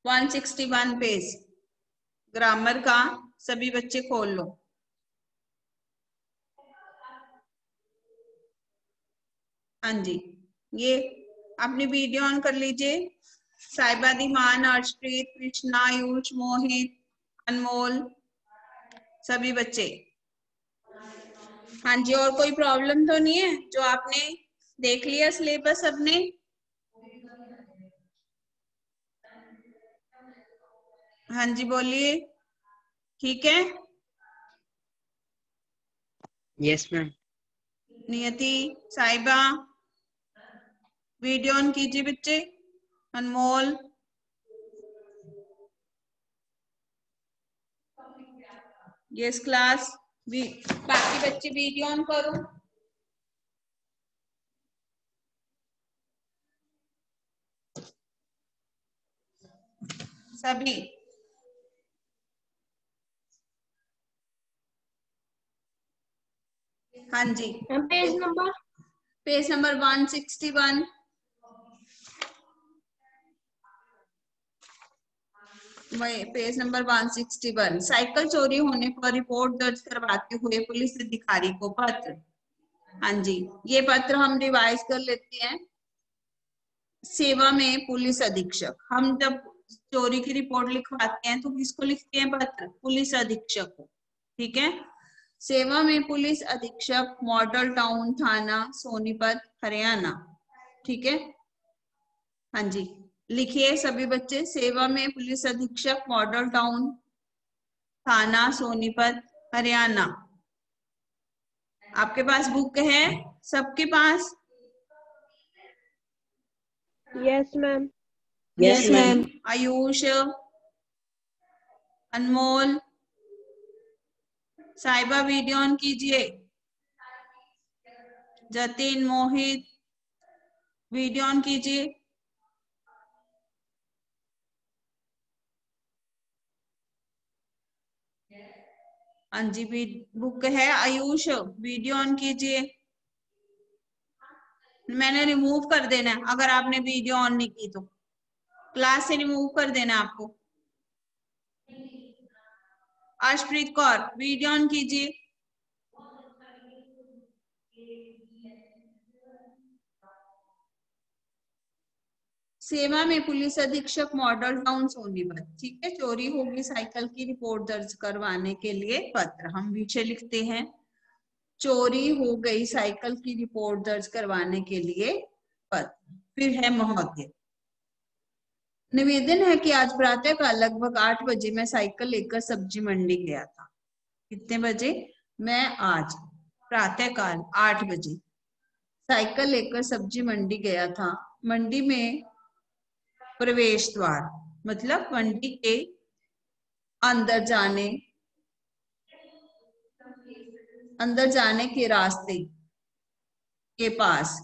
161 page grammar का। सभी बच्चे खोल लो। हाँ जी, ये अपनी वीडियो ऑन कर लीजिए। साहिबा, मान, अर्शप्रीत, कृष्णा, आयुष, मोहित, अनमोल, सभी बच्चे। हाँ जी, और कोई प्रॉब्लम तो नहीं है? जो आपने देख लिया सिलेबस सबने? हाँ जी बोलिए। ठीक है। Yes ma'am. Niyati, Sahiba, video on कीजिए बच्चे। Anmol, yes class. बाकी बच्चे वीडियो ऑन करो। सभी। हाँ जी, page number 161। Page number 161। Cycle चोरी होने पर रिपोर्ट दर्ज करवाते हुए पुलिस अधिकारी को पत्र। हाँ जी, ये पत्र हम रिवाइज कर लेते हैं। सेवा में पुलिस अधीक्षक, हम जब चोरी की रिपोर्ट लिखवाते हैं तो किसको लिखते हैं पत्र? पुलिस अधीक्षक को। ठीक है। सेवा में पुलिस अधीक्षक, मॉडल टाउन थाना सोनीपत हरियाणा। ठीक है। हाँ जी, लिखिए सभी बच्चे। सेवा में पुलिस अधीक्षक, मॉडल टाउन थाना सोनीपत हरियाणा। आपके पास बुक है सबके पास? Yes ma'am. Yes ma'am. Ayush, Anmol, Sahiba video on कीजिए। जतिन, मोहित, वीडियो ऑन कीजिए। हाँ जी, बुक है। आयुष, वीडियो ऑन कीजिए। मैंने रिमूव कर देना है अगर आपने वीडियो ऑन नहीं की तो। क्लास से रिमूव कर देना आपको। अर्शप्रीत कौर, वीडियो ऑन कीजिए। सेवा में पुलिस अधीक्षक, मॉडल टाउन सोनीपत। ठीक है। चोरी होगी साइकिल की रिपोर्ट दर्ज करवाने के लिए पत्र। हम पीछे लिखते हैं चोरी हो गई साइकिल की रिपोर्ट दर्ज करवाने के लिए पत्र। फिर है महोदय, निवेदन है कि आज प्रातःकाल लगभग 8 बजे मैं साइकिल लेकर सब्जी मंडी गया था। कितने बजे? मैं आज प्रातःकाल 8 बजे साइकिल लेकर सब्जी मंडी गया था। मंडी में प्रवेश द्वार मतलब मंडी के अंदर जाने के रास्ते के पास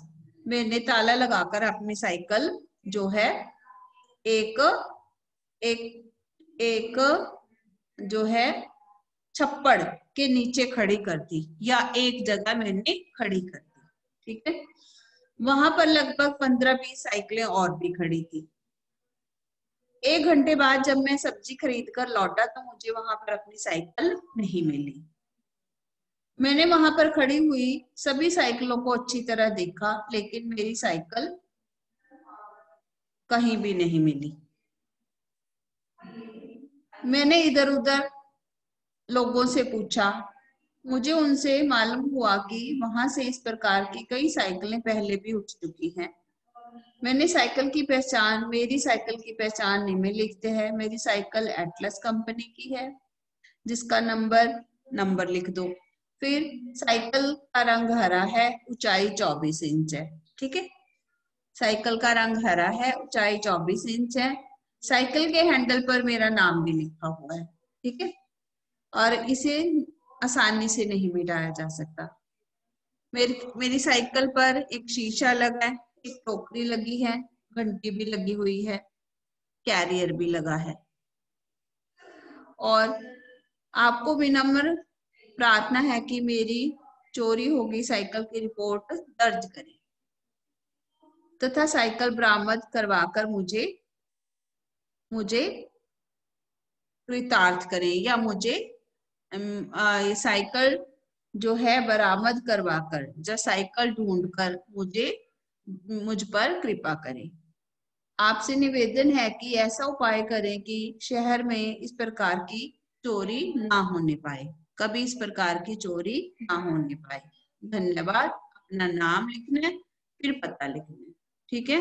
मैंने ताला लगाकर अपनी साइकिल जो है एक जो है छप्पड़ के नीचे खड़ी कर दी, या एक जगह मैंने खड़ी कर दी। ठीक है। वहां पर लगभग 15-20 साइकिलें और भी खड़ी थी। 1 घंटे बाद जब मैं सब्जी खरीद कर लौटा तो मुझे वहां पर अपनी साइकिल नहीं मिली। मैंने वहां पर खड़ी हुई सभी साइकिलों को अच्छी तरह देखा, लेकिन मेरी साइकिल कहीं भी नहीं मिली। मैंने इधर उधर लोगों से पूछा। मुझे उनसे मालूम हुआ कि वहां से इस प्रकार की कई साइकिलें पहले भी उठ चुकी हैं। मेरी साइकिल की पहचान में लिखते हैं मेरी साइकिल एटलस कंपनी की है, जिसका नंबर लिख दो। फिर साइकिल का रंग हरा है, ऊंचाई 24 इंच है। ठीक है। साइकिल का रंग हरा है, ऊंचाई 24 इंच है। साइकिल के हैंडल पर मेरा नाम भी लिखा हुआ है। ठीक है। और इसे आसानी से नहीं मिटाया जा सकता। मेरी साइकिल पर एक शीशा लगा है, एक टोकरी लगी है, घंटी भी लगी हुई है, कैरियर भी लगा है। और आपको विनम्र प्रार्थना है कि मेरी चोरी होगी साइकिल की रिपोर्ट दर्ज करें तथा साइकिल बरामद करवाकर मुझे कृतार्थ करें या मुझे ये साइकिल जो है बरामद करवाकर या साइकिल ढूंढकर मुझ पर कृपा करें। आपसे निवेदन है कि ऐसा उपाय करें कि शहर में इस प्रकार की चोरी ना होने पाए, कभी इस प्रकार की चोरी ना होने पाए। धन्यवाद। अपना नाम लिखना है, फिर पता लिखना है। ठीक है?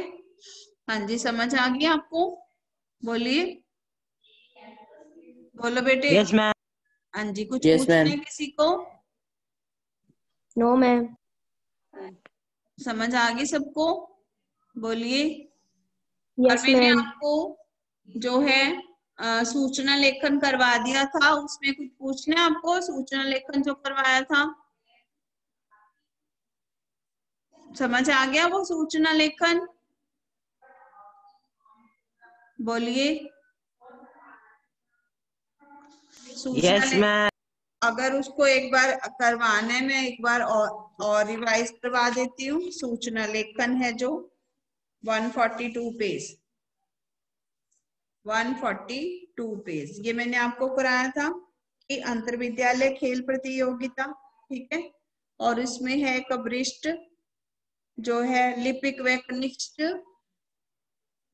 हाँ जी, समझ आ गया आपको? बोलिए, बोलो बेटे। Yes ma'am. हाँ जी, कुछ Yes, पूछना ma'am. है किसी को? No ma'am. समझ आ गई सबको? बोलिए। और यस मैंने मैम। आपको जो है सूचना लेखन करवा दिया था, उसमें कुछ पूछना है आपको? सूचना लेखन जो करवाया था, समझ आ गया वो सूचना लेखन? बोलिए। सूचना Yes, ma'am. अगर उसको एक बार करवाना है, मैं एक बार और रिवाइज करवा देती हूँ। सूचना लेखन है जो 142 पेज, 142 पेज, ये मैंने आपको कराया था कि अंतर विद्यालय खेल प्रतियोगिता। ठीक है? और इसमें है एक वरिष्ठ जो है लिपिक व कनिष्ठ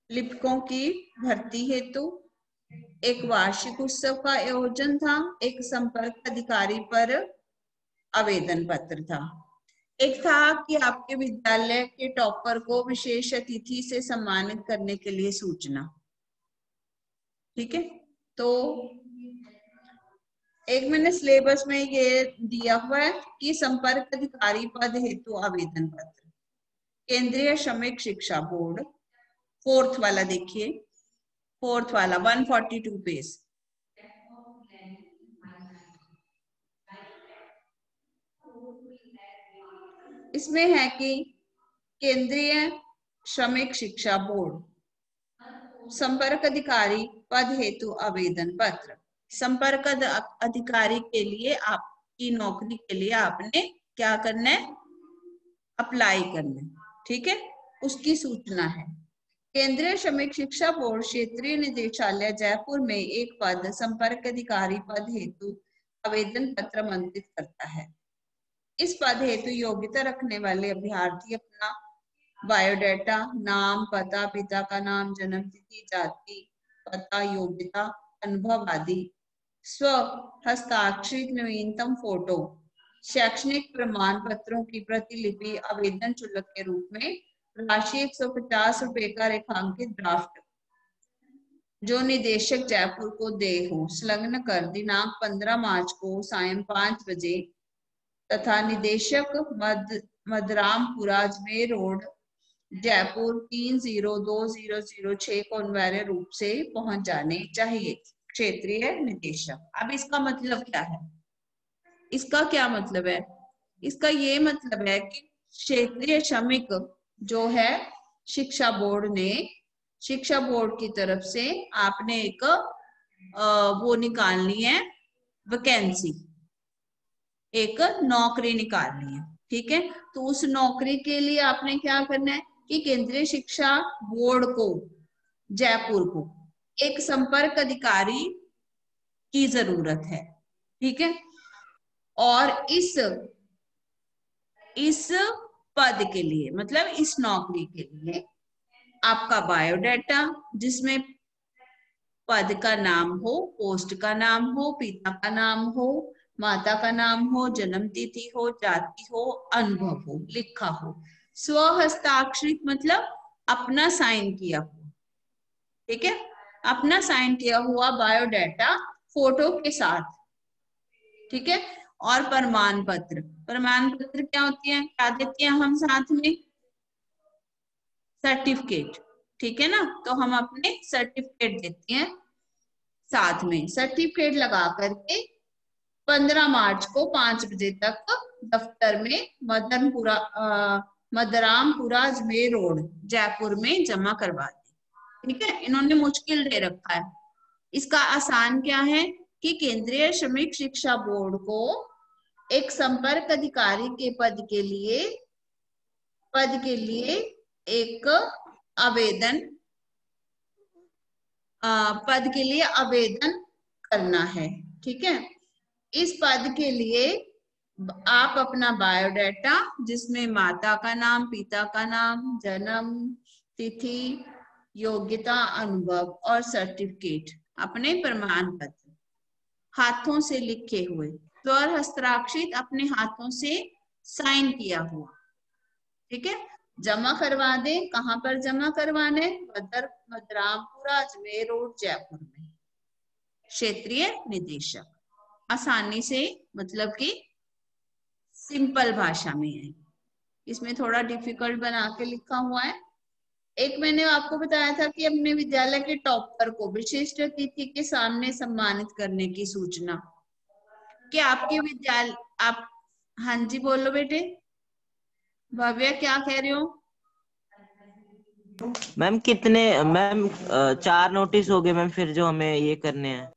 लिपिकों की भर्ती हेतु एक वार्षिक उत्सव का आयोजन था, एक संपर्क अधिकारी पर आवेदन पत्र था, एक था कि आपके विद्यालय के टॉपर को विशेष अतिथि से सम्मानित करने के लिए सूचना। ठीक है? तो एक मैंने सिलेबस में ये दिया हुआ है कि संपर्क अधिकारी पद हेतु आवेदन पत्र, केंद्रीय श्रमिक शिक्षा बोर्ड, फोर्थ वाला देखिए, फोर्थ वाला 142 पेज। इसमें है कि केंद्रीय श्रमिक शिक्षा बोर्ड संपर्क अधिकारी पद हेतु आवेदन पत्र। संपर्क अधिकारी के लिए, आपकी नौकरी के लिए आपने क्या करना है? अप्लाई करना है। ठीक है? उसकी सूचना है। केंद्रीय श्रमिक शिक्षा बोर्ड क्षेत्रीय निदेशालय जयपुर में एक पद संपर्क अधिकारी पद हेतु आवेदन पत्र आमंत्रित करता है। इस पद हेतु योग्यता रखने वाले अभ्यर्थी अपना बायोडाटा, नाम, पता, पिता का नाम, जन्म तिथि, जाति, पता, योग्यता, अनुभव आदि, स्व हस्ताक्षरित नवीनतम फोटो, शैक्षणिक प्रमाण पत्रों की प्रतिलिपि आवेदन शुल्क के रूप में राशि 150 रुपए का रेखांकित ड्राफ्ट जो निदेशक जयपुर को दे हो संलग्न कर दिनांक 15 मार्च को सायं 5 बजे तथा निदेशक मदरामपुरा अजमेर रोड जयपुर 302006 को अनिवार्य रूप से पहुंच जाने चाहिए। क्षेत्रीय निदेशक। अब इसका मतलब क्या है? इसका क्या मतलब है? इसका ये मतलब है कि क्षेत्रीय श्रमिक जो है शिक्षा बोर्ड ने, शिक्षा बोर्ड की तरफ से आपने एक वो निकालनी है, वैकेंसी, एक नौकरी निकालनी है। ठीक है? तो उस नौकरी के लिए आपने क्या करना है कि केंद्रीय शिक्षा बोर्ड को, जयपुर को, एक संपर्क अधिकारी की जरूरत है। ठीक है? और इस पद के लिए, मतलब इस नौकरी के लिए आपका बायोडाटा, जिसमें पद का नाम हो, पोस्ट का नाम हो, पिता का नाम हो, माता का नाम हो, जन्म तिथि हो, जाति हो, अनुभव हो, लिखा हो, स्व हस्ताक्षरित मतलब अपना साइन किया हुआ। ठीक है? अपना साइन किया हुआ बायोडाटा फोटो के साथ। ठीक है? और प्रमाण पत्र, प्रमाण पत्र क्या होती है, क्या देते हैं हम साथ में? सर्टिफिकेट। ठीक है ना? तो हम अपने सर्टिफिकेट देते हैं साथ में। सर्टिफिकेट लगा करके 15 मार्च को 5 बजे तक दफ्तर में मदरामपुरा अजमेर रोड जयपुर में जमा करवा दें। ठीक है? इन्होंने मुश्किल दे रखा है। इसका आसान क्या है कि केंद्रीय श्रमिक शिक्षा बोर्ड को एक संपर्क अधिकारी के पद के लिए एक आवेदन पद के लिए आवेदन करना है। ठीक है, इस पद के लिए आप अपना बायोडाटा, जिसमें माता का नाम, पिता का नाम, जन्म तिथि, योग्यता, अनुभव और सर्टिफिकेट, अपने प्रमाण पत्र हाथों से लिखे हुए, स्वर हस्ताक्षरित, अपने हाथों से साइन किया हुआ, ठीक है, जमा करवा दें। कहाँ पर जमा करवाने? बदरामपुरा, अजमेर रोड, जयपुर में। क्षेत्रीय निदेशक, आसानी से, मतलब कि सिंपल भाषा में है, इसमें थोड़ा डिफिकल्ट बना के लिखा हुआ है। एक मैंने आपको बताया था कि अपने विद्यालय के टॉपर को विशिष्ट अतिथि के सामने सम्मानित करने की सूचना, कि आपके विद्यालय, आप, हाँ जी बोलो बेटे। भव्य क्या कह रहे हो? मैम कितने, मैम 4 नोटिस हो गए मैम, फिर जो हमें ये करने हैं।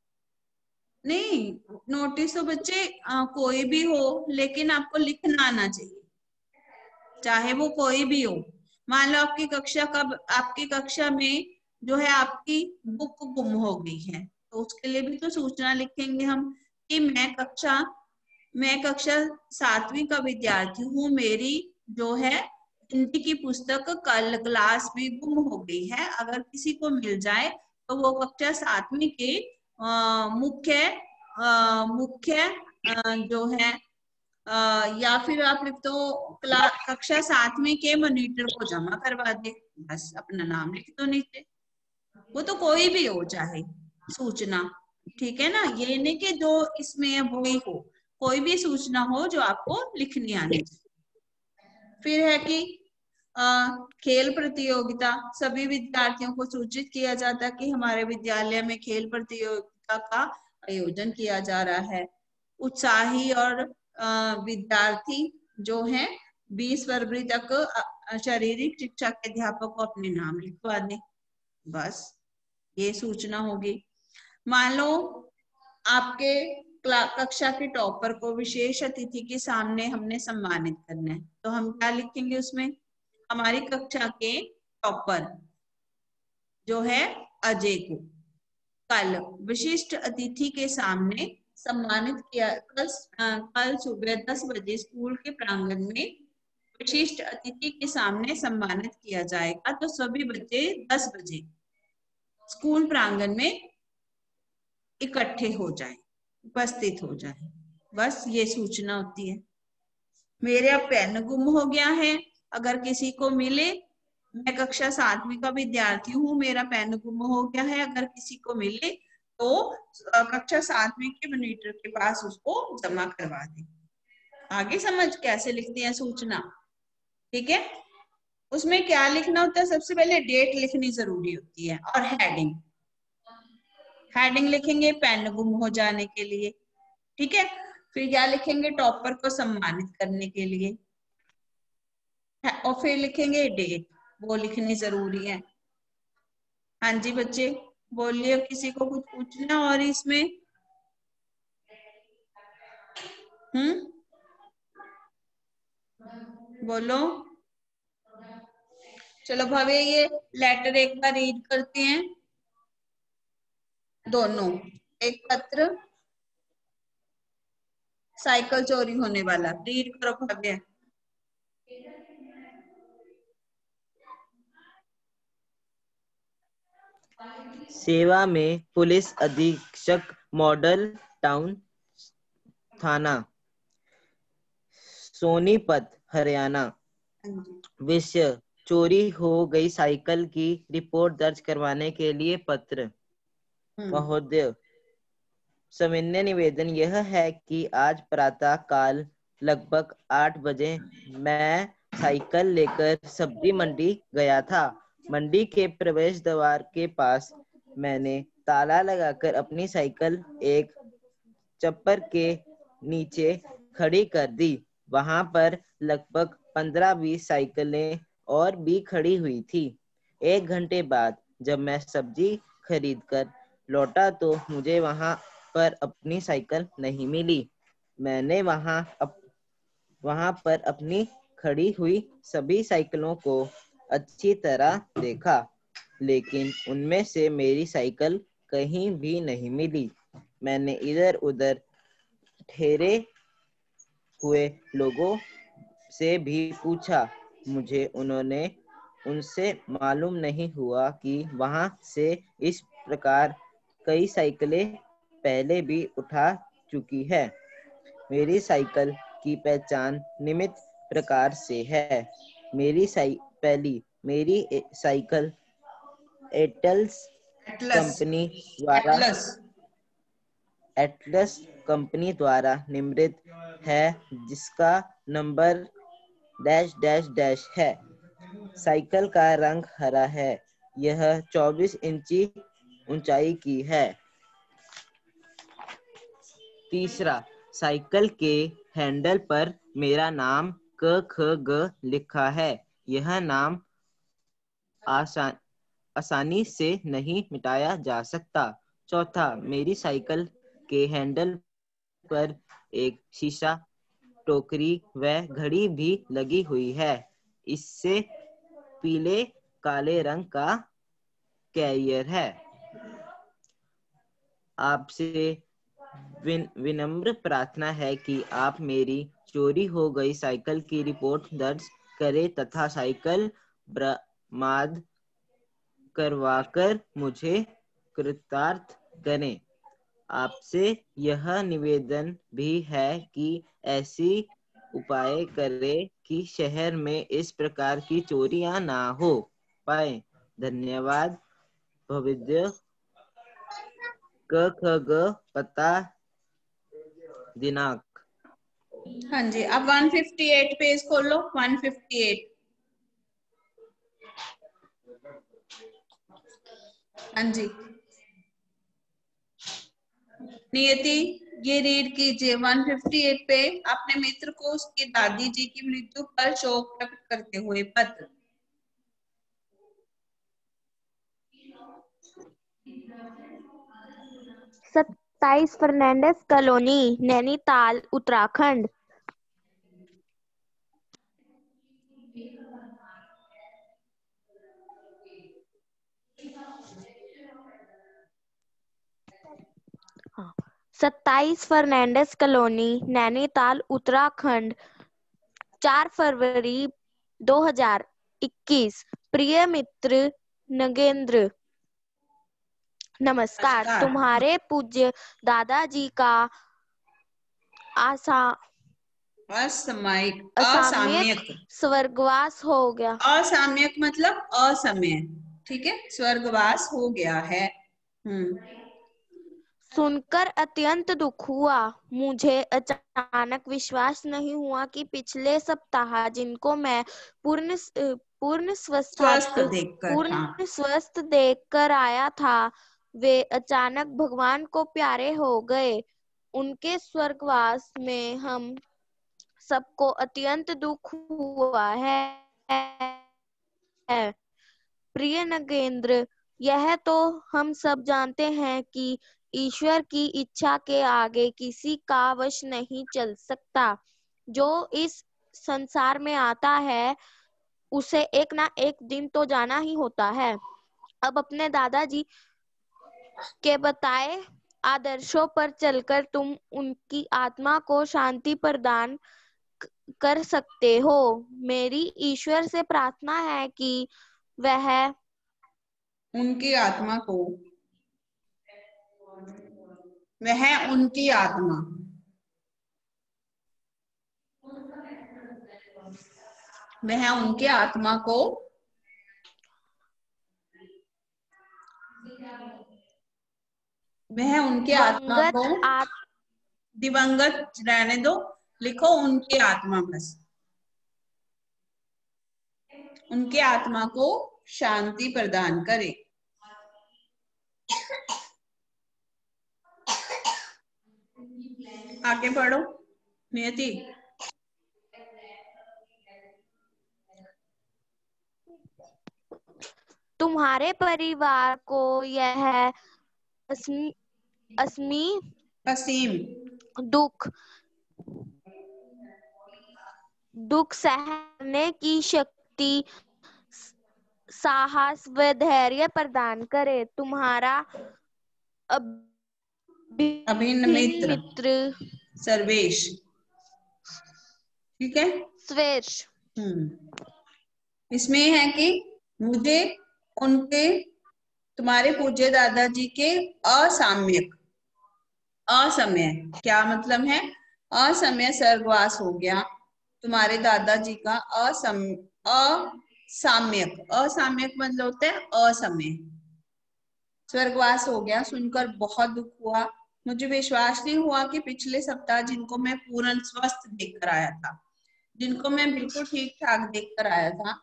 नहीं, नोटिस तो बच्चे कोई भी हो, लेकिन आपको लिखना आना चाहिए, चाहे वो कोई भी हो। मान लो आपकी कक्षा में जो है आपकी बुक गुम हो गई है, तो उसके लिए भी तो सूचना लिखेंगे हम कि मैं कक्षा 7वीं का विद्यार्थी हूँ, मेरी जो है हिंदी की पुस्तक कल क्लास में गुम हो गई है। अगर किसी को मिल जाए तो वो कक्षा 7वीं के मुख्य जो है या फिर आप लिख दो कक्षा 7वीं के मॉनिटर को जमा करवा दे, बस अपना नाम लिख दो नीचे, वो तो कोई भी हो चाहे सूचना, ठीक है ना। ये नहीं कि जो इसमें वही हो, कोई भी सूचना हो जो आपको लिखनी आनी चाहिए। फिर है कि खेल प्रतियोगिता, सभी विद्यार्थियों को सूचित किया जाता है कि हमारे विद्यालय में खेल प्रतियोगिता का आयोजन किया जा रहा है। उत्साही और विद्यार्थी जो हैं 20 फरवरी तक शारीरिक शिक्षा के अध्यापक को अपने नाम लिखवा दें, बस ये सूचना होगी। मान लो आपके कक्षा के टॉपर को विशेष अतिथि के सामने हमने सम्मानित करना है, तो हम क्या लिखेंगे उसमें? हमारी कक्षा के टॉपर जो है अजय को कल विशिष्ट अतिथि के सामने सम्मानित किया। कल सुबह 10 बजे स्कूल के प्रांगण में विशिष्ट अतिथि के सामने सम्मानित किया जाएगा। तो सभी बच्चे 10 बजे स्कूल प्रांगण में इकट्ठे हो जाएं, उपस्थित हो जाएं, बस ये सूचना होती है। मेरे अब पेन गुम हो गया है, अगर किसी को मिले, मैं कक्षा 7वीं का विद्यार्थी हूँ, मेरा पेन गुम हो गया है, अगर किसी को मिले तो कक्षा 7वीं के मॉनिटर के पास उसको जमा करवा दे। आगे समझ कैसे लिखते हैं सूचना, ठीक है। उसमें क्या लिखना होता है? सबसे पहले डेट लिखनी जरूरी होती है और हेडिंग लिखेंगे पेन गुम हो जाने के लिए, ठीक है। फिर क्या लिखेंगे? टॉपर को सम्मानित करने के लिए, और फिर लिखेंगे डेट, वो लिखनी जरूरी है। हाँ जी बच्चे बोलिए, किसी को कुछ पूछना और इसमें? बोलो। चलो भव्य, ये लेटर एक बार रीड करते हैं दोनों। एक पत्र, साइकिल चोरी होने वाला, रीड करो भव्य। सेवा में पुलिस अधीक्षक, मॉडल टाउन थाना, सोनीपत, हरियाणा। विषय चोरी हो गई साइकिल की रिपोर्ट दर्ज करवाने के लिए पत्र। महोदय, सामान्य निवेदन यह है कि आज प्रातः काल लगभग 8 बजे मैं साइकिल लेकर सब्जी मंडी गया था। मंडी के प्रवेश द्वार के पास मैंने ताला लगाकर अपनी साइकिल एक छप्पर के नीचे खड़ी कर दी। वहां पर लगभग 15-20 साइकिलें और भी खड़ी हुई थी। 1 घंटे बाद जब मैं सब्जी खरीदकर लौटा तो मुझे वहां पर अपनी साइकिल नहीं मिली। मैंने वहां पर अपनी खड़ी हुई सभी साइकिलों को अच्छी तरह देखा, लेकिन उनमें से मेरी साइकिल कहीं भी नहीं मिली। मैंने इधर उधर ठहरे हुए लोगों से भी पूछा। मुझे उनसे मालूम नहीं हुआ कि वहां से इस प्रकार कई साइकिलें पहले भी उठा चुकी है। मेरी साइकिल की पहचान निम्न प्रकार से है। मेरी साइकिल एटल्स एटलस कंपनी द्वारा एटलस एटलस कंपनी द्वारा निर्मित है, जिसका नंबर डैश डैश डैश है। साइकिल का रंग हरा है। यह 24 इंची ऊंचाई की है। तीसरा, साइकिल के हैंडल पर मेरा नाम क ख ग लिखा है। यह नाम आसानी से नहीं मिटाया जा सकता। चौथा, मेरी साइकिल के हैंडल पर एक शीशा, टोकरी व घड़ी भी लगी हुई है। इससे पीले काले रंग का कैरियर है। आपसे विनम्र प्रार्थना है कि आप मेरी चोरी हो गई साइकिल की रिपोर्ट दर्ज करें तथा साइकिल बरामद करवाकर मुझे कृतार्थ करें। आपसे यह निवेदन भी है कि ऐसी उपाय करें कि शहर में इस प्रकार की चोरियां ना हो पाए। धन्यवाद। भविष्य क ख ग पता दिनांक। हाँ जी, अब 158 पेज खोलो। 158। हाँ जी, नियति ये रीड कीजिए। 158 पे अपने मित्र को उसकी दादी जी की मृत्यु पर शोक प्रकट करते हुए पत्र। सत्ताईस फर्नांडिस कॉलोनी, नैनीताल, उत्तराखंड। हाँ, 27 फर्नांडिस कॉलोनी, नैनीताल, उत्तराखंड, 4 फरवरी 2021। प्रिय मित्र नगेंद्र, नमस्कार। तुम्हारे पूज्य दादाजी का असामयिक स्वर्गवास हो गया। असामयिक मतलब असमय, ठीक है। स्वर्गवास हो गया है। सुनकर अत्यंत दुख हुआ। मुझे अचानक विश्वास नहीं हुआ कि पिछले सप्ताह जिनको मैं पूर्ण स्वस्थ देखकर आया था, वे अचानक भगवान को प्यारे हो गए। उनके स्वर्गवास में हम सबको अत्यंत दुख हुआ है। प्रिय नगेंद्र, यह तो हम सब जानते हैं कि ईश्वर की इच्छा के आगे किसी का वश नहीं चल सकता। जो इस संसार में आता है उसे एक ना एक दिन तो जाना ही होता है। अब अपने दादाजी के बताए आदर्शों पर चलकर तुम उनकी आत्मा को शांति प्रदान कर सकते हो। मेरी ईश्वर से प्रार्थना है कि वह उनकी आत्मा को, वह उनकी आत्मा वह उनके आत्मा को वह उनके आत्मा को दिवंगत रहने दो। लिखो उनकी आत्मा, बस उनके आत्मा को शांति प्रदान करे। आगे पढ़ो नियति। तुम्हारे परिवार को यह असीम दुख सहने की शक्ति साहस व धैर्य प्रदान करे। तुम्हारा अभिन्न मित्र सर्वेश। ठीक है, स्वेश। इसमें है कि मुझे उनके तुम्हारे पूज्य दादाजी के असाम्यक, असमय क्या मतलब है? असमय स्वर्गवास हो गया तुम्हारे दादाजी का। असाम्यक, असाम्यक मतलब होता है असमय, स्वर्गवास हो गया सुनकर बहुत दुख हुआ। मुझे विश्वास नहीं हुआ कि पिछले सप्ताह जिनको मैं पूर्ण स्वस्थ देखकर आया था, जिनको मैं बिल्कुल ठीक ठाक देखकर आया था,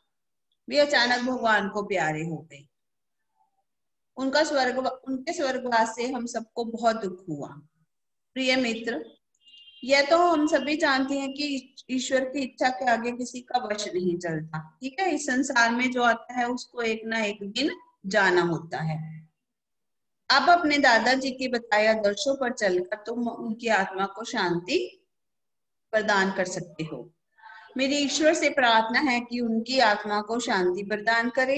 वे अचानक भगवान को प्यारे हो गए। उनके स्वर्गवास से हम सबको बहुत दुख हुआ। प्रिय मित्र, यह तो हम सभी जानते हैं कि ईश्वर की इच्छा के आगे किसी का वश नहीं चलता। ठीक है, इस संसार में जो आता है उसको एक ना एक दिन जाना होता है। अब अपने दादाजी के बताए आदर्शों पर चलकर तुम उनकी आत्मा को शांति प्रदान कर सकते हो। मेरी ईश्वर से प्रार्थना है कि उनकी आत्मा को शांति प्रदान करे,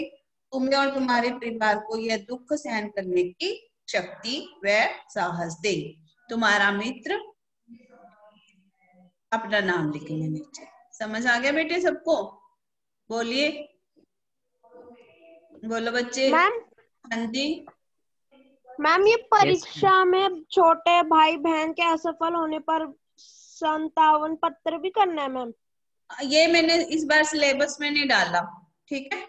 तुम्हें और तुम्हारे परिवार को यह दुख सहन करने की शक्ति व साहस दे। तुम्हारा मित्र, अपना नाम लिखेंगे नीचे। समझ आ गया बेटे सबको? बोलिए, बोलो बच्चे। मैम, हाँ जी मैम ये परीक्षा में छोटे भाई बहन के असफल होने पर 57 पत्र भी करना है मैम? ये मैंने इस बार सिलेबस में नहीं डाला। ठीक है,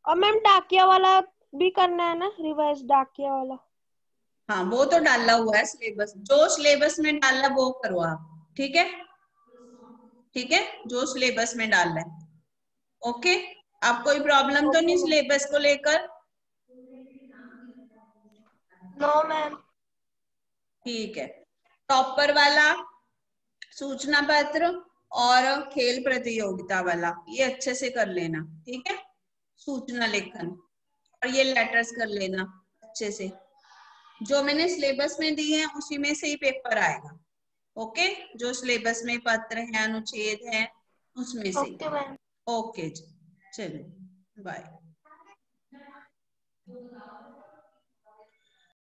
और मैम डाकिया वाला भी करना है ना, रिवाइज डाकिया वाला? हाँ वो तो डाला हुआ है सिलेबस, जो सिलेबस में डाला वो करो आप। ठीक है, ठीक है, जो सिलेबस में डालना है। ओके, आप कोई प्रॉब्लम तो नहीं सिलेबस को लेकर? No ma'am. ठीक है, टॉपर वाला, सूचना पत्र और खेल प्रतियोगिता वाला ये अच्छे से कर लेना। ठीक है, सूचना लेखन और ये लेटर्स कर लेना अच्छे से। जो मैंने सिलेबस में दी है उसी में से ही पेपर आएगा। ओके, जो सिलेबस में पत्र है, अनुच्छेद है, उसमें से। Okay ma'am. ओके जी, चलिए बाय।